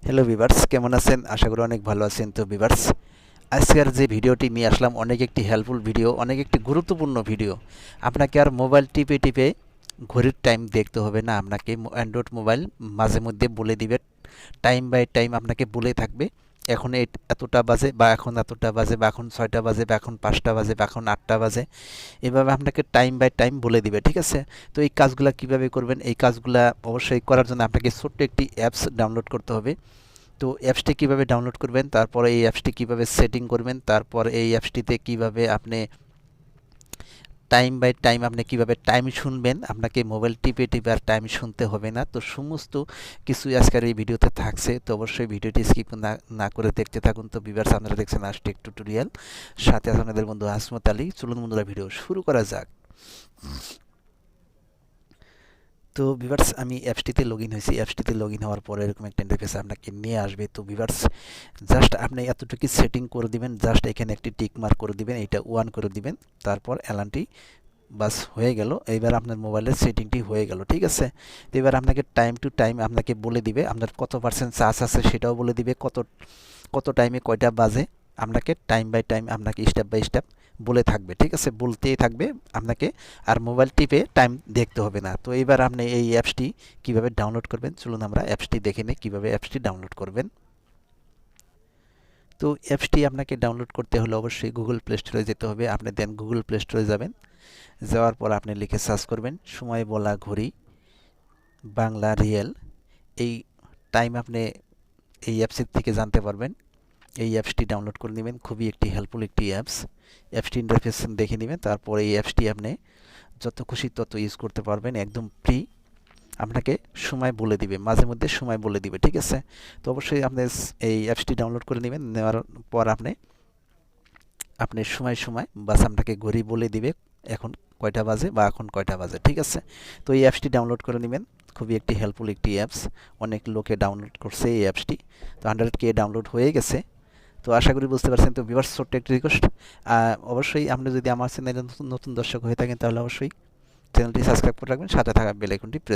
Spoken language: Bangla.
হ্যালো ভিভার্স, কেমন আছেন? আশা করি অনেক ভালো আছেন। তো ভিভার্স, আজকের যে ভিডিওটি নিয়ে আসলাম অনেক একটি হেল্পফুল ভিডিও, অনেক একটি গুরুত্বপূর্ণ ভিডিও। আপনাকে আর মোবাইল টিপে টিপে ঘড়ির টাইম দেখতে হবে না। আপনাকে অ্যান্ড্রয়েড মোবাইল মাঝে মধ্যে বলে দিবে, টাইম বাই টাইম আপনাকে বলে থাকবে এখন এতটা বাজে, বা এখন এতটা বাজে, বা এখন 6টা বাজে, বা এখন 5টা বাজে, বা এখন 8টা বাজে। এভাবে আপনাকে টাইম বাই টাইম বলে দিবে, ঠিক আছে? তো এই কাজগুলা কিভাবে করবেন? এই কাজগুলা অবশ্যই করার জন্য আপনাকে ছোট্ট একটি অ্যাপস ডাউনলোড করতে হবে। তো অ্যাপসটি কিভাবে ডাউনলোড করবেন, তারপরে এই অ্যাপসটি কিভাবে সেটিং করবেন, তারপর এই অ্যাপসটিতে কিভাবে আপনি টাইম বাই টাইম আপনি কিভাবে টাইম শুনবেন, আপনাকে মোবাইল টিপে টিপে আর টাইম শুনতে হবে না। তো সমস্ত কিছু আজকের এই ভিডিওতে থাকছে। তো অবশ্যই ভিডিওটি স্কিপ না না করে দেখতে থাকুন। তো ভিউয়ার্স, আপনারা দেখছেন আজটেক টিউটোরিয়াল, সাথে আছে আপনাদের বন্ধু আসমত আলী। চলুন বন্ধুরা, ভিডিও শুরু করা যাক। তো ভিভার্স, আমি অ্যাপসটিতে লগ ইন হয়েছি। অ্যাপসটিতে লগ ইন হওয়ার পরে এরকম একটা ইন্টারফেস আপনাকে নিয়ে আসবে। তো ভিভার্স, জাস্ট আপনি এতটুকু সেটিং করে দিবেন, জাস্ট এখানে একটি টিক মার্ক করে দিবেন, এটা 1 করে দিবেন, তারপর অ্যালানটি বাস হয়ে গেল। এইবার আপনার মোবাইলের সেটিংটি হয়ে গেল, ঠিক আছে? তো এবার আপনাকে টাইম টু টাইম আপনাকে বলে দিবে আপনার কত পার্সেন্ট চার্জ আছে, সেটাও বলে দিবে, কত কত টাইমে কয়টা বাজে। আপনাকে টাইম বাই টাইম আপনাকে স্টেপ বাই স্টেপ বলে থাকবে, ঠিক আছে? বলতেই থাকবে আপনাকে, আর মোবাইল টিপে টাইম দেখতে হবে না। তো এবার আপনি এই অ্যাপসটি কিভাবে ডাউনলোড করবেন, চলুন আমরা অ্যাপসটি দেখে নিই কীভাবে অ্যাপসটি ডাউনলোড করবেন। তো অ্যাপসটি আপনাকে ডাউনলোড করতে হলে অবশ্যই গুগল প্লে স্টোরে যেতে হবে। আপনি দেন গুগল প্লে স্টোরে যাবেন, যাওয়ার পর আপনি লিখে সার্চ করবেন সময় বলা ঘড়ি বাংলা রিয়েল। এই টাইম আপনি এই অ্যাপসের থেকে জানতে পারবেন। এই অ্যাপসটি ডাউনলোড করে নেবেন, খুবই একটি হেল্পফুল একটি অ্যাপস। অ্যাপসটি ইন্টারফেস দেখে নেবেন, তারপর এই অ্যাপসটি আপনি যত খুশি তত ইউজ করতে পারবেন, একদম ফ্রি। আপনাকে সময় বলে দিবে, মাঝে মধ্যে সময় বলে দিবে, ঠিক আছে? তো অবশ্যই আপনি এই অ্যাপসটি ডাউনলোড করে নেবেন। নেওয়ার পর আপনি আপনি সময় সময় বাস আপনাকে ঘড়ি বলে দিবে এখন কয়টা বাজে বা এখন কয়টা বাজে, ঠিক আছে? তো এই অ্যাপসটি ডাউনলোড করে নেবেন, খুবই একটি হেল্পফুল একটি অ্যাপস। অনেক লোকে ডাউনলোড করছে এই অ্যাপসটি। তো 100K ডাউনলোড হয়ে গেছে। তো আশা করি বুঝতে পারছেন। তো ভিউয়ার্স, ছোট্ট একটি রিকোয়েস্ট, অবশ্যই আপনি যদি আমার চ্যানেলে নতুন নতুন দর্শক হয়ে থাকেন, তাহলে অবশ্যই চ্যানেলটি সাবস্ক্রাইব করে রাখবেন, সাথে থাকা বেল আইকনটি প্রেস